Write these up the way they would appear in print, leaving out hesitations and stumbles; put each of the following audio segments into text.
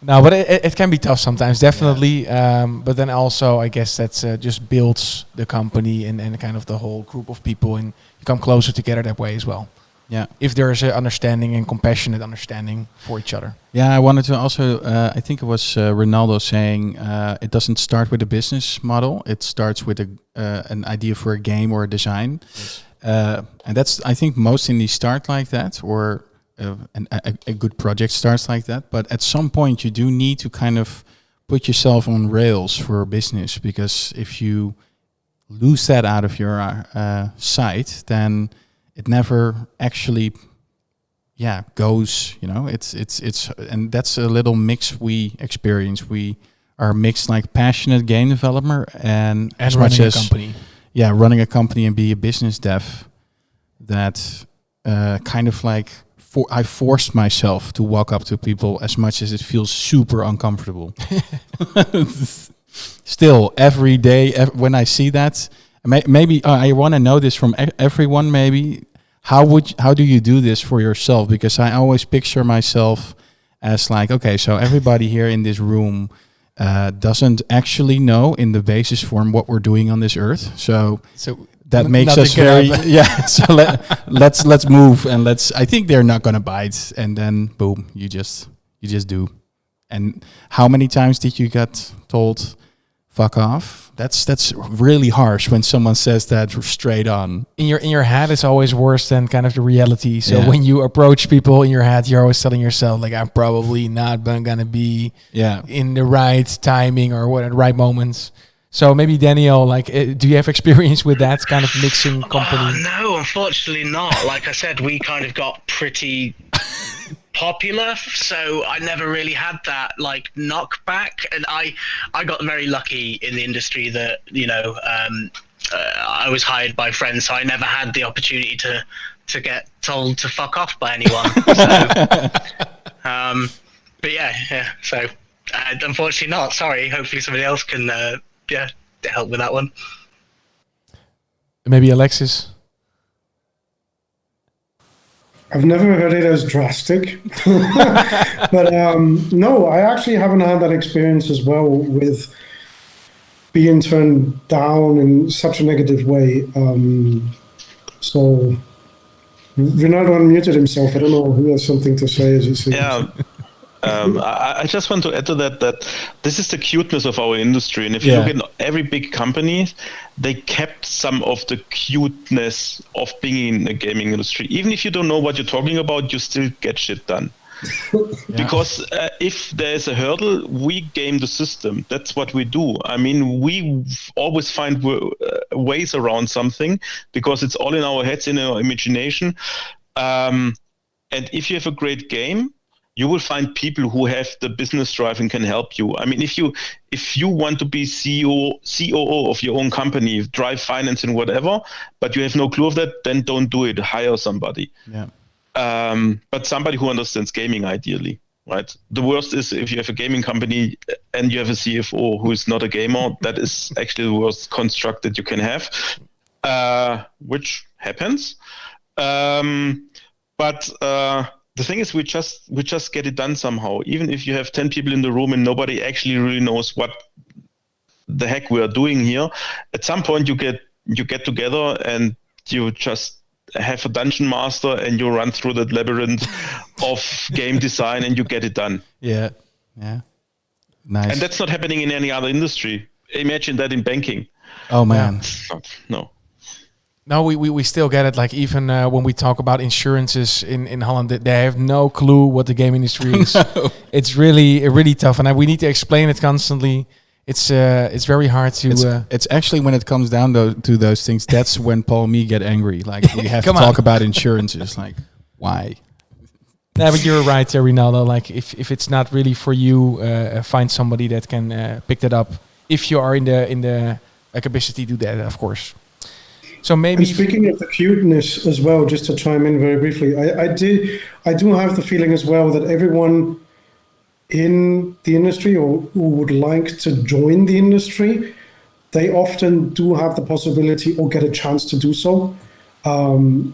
No, but it can be tough sometimes, definitely. But then also, I guess that's just builds the company and kind of the whole group of people, and you come closer together that way as well. Yeah. If there is an understanding and compassionate understanding for each other. Yeah, I wanted to also, I think it was Ronaldo saying, it doesn't start with a business model. It starts with an idea for a game or a design. Yes. And that's, I think, most indies start like that, or a good project starts like that. But at some point, you do need to kind of put yourself on rails for a business, because if you lose that out of your sight, then it never actually, goes. You know, it's, and that's a little mix we experience. We are mixed, like passionate game developer and as much as company. Yeah, running a company and be a business dev. That kind of like I forced myself to walk up to people as much as it feels super uncomfortable. Still, every day when I see that. Maybe I want to know this from everyone. Maybe how do you do this for yourself? Because I always picture myself as like, okay, so everybody here in this room doesn't actually know in the basis form what we're doing on this earth. So that makes us very So let's move and I think they're not gonna bite, and then boom, you just do. And how many times did you get told, fuck off? That's really harsh when someone says that straight on. In your head, it's always worse than kind of the reality. So when you approach people in your head, you're always telling yourself like, I'm probably not gonna be in the right timing or what at the right moments. So maybe Daniel, like, do you have experience with that kind of mixing company? No, unfortunately not. Like I said, we kind of got pretty popular, so I never really had that like knockback, and I got very lucky in the industry that I was hired by friends, so I never had the opportunity to get told to fuck off by anyone. So, but so unfortunately not. Sorry. Hopefully somebody else can help with that one. Maybe Alexis. I've never heard it as drastic, but no, I actually haven't had that experience as well with being turned down in such a negative way. So Ronaldo unmuted himself. I don't know who has something to say. I just want to add to that this is the cuteness of our industry, and if you look at every big company, they kept some of the cuteness of being in the gaming industry. Even if you don't know what you're talking about, you still get shit done. Because if there's a hurdle, we game the system. That's what we do. I mean, we always find ways around something because it's all in our heads, in our imagination. And if you have a great game, you will find people who have the business drive and can help you. I mean, if you want to be COO of your own company, drive finance and whatever, but you have no clue of that, then don't do it. Hire somebody. Yeah. But somebody who understands gaming, ideally, right? The worst is if you have a gaming company and you have a CFO who is not a gamer. That is actually the worst construct that you can have, which happens. But the thing is, we just get it done somehow. Even if you have 10 people in the room and nobody actually really knows what the heck we are doing here, at some point you get together and you just have a dungeon master and you run through that labyrinth of game design and you get it done. Yeah. Nice. And that's not happening in any other industry. Imagine that in banking. Oh man. No. No, we still get it. Like even when we talk about insurances in Holland, they have no clue what the game industry is. No. It's really tough, and we need to explain it constantly. It's very hard to. It's actually when it comes down to those things, that's when Paul and me get angry. Like we have to talk about insurances. Like why? Yeah, but you're right, Ronaldo. Like if it's not really for you, find somebody that can pick that up. If you are in the capacity to do that, of course. So maybe. And speaking of the cuteness as well, just to chime in very briefly, I do have the feeling as well that everyone in the industry or who would like to join the industry, they often do have the possibility or get a chance to do so. I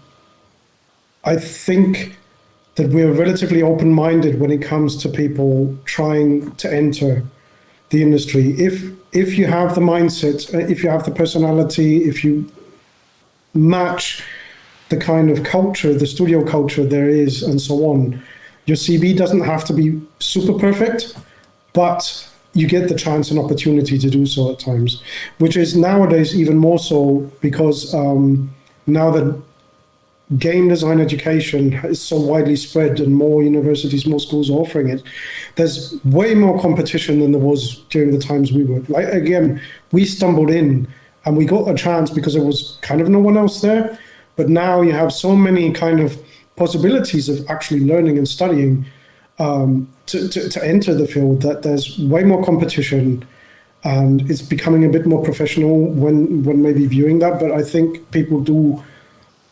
think that we're relatively open-minded when it comes to people trying to enter the industry. If you have the mindset, if you have the personality, if you match the kind of culture, the studio culture there is, and so on, your CV doesn't have to be super perfect, but you get the chance and opportunity to do so at times, which is nowadays even more so because now that game design education is so widely spread and more universities, more schools are offering it, there's way more competition than there was during the times we were. Like, again, we stumbled in and we got a chance because there was kind of no one else there. But now you have so many kind of possibilities of actually learning and studying to enter the field that there's way more competition, and it's becoming a bit more professional when maybe viewing that. But I think people do,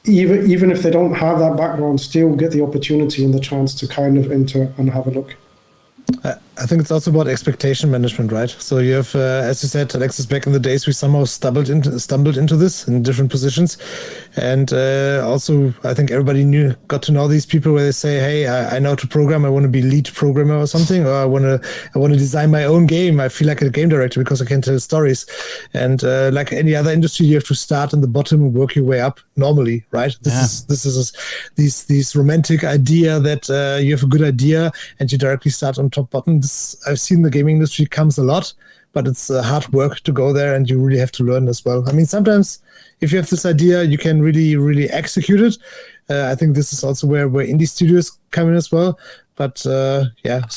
even if they don't have that background, still get the opportunity and the chance to kind of enter and have a look. I think it's also about expectation management, right? So you have, as you said, Alexis, back in the days, we somehow stumbled into this in different positions. And also, I think everybody got to know these people where they say, hey, I know how to program. I want to be lead programmer or something, or I want to design my own game. I feel like a game director because I can tell stories. And like any other industry, you have to start in the bottom and work your way up normally, right? This is this romantic idea that you have a good idea and you directly start on top bottom. I've seen the gaming industry comes a lot, but it's hard work to go there, and you really have to learn as well. I mean, sometimes if you have this idea, you can really, really execute it. I think this is also where indie studios come in as well. But so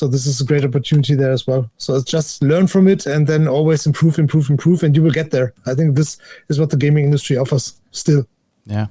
this is a great opportunity there as well. So it's just learn from it and then always improve, and you will get there. I think this is what the gaming industry offers still. Yeah.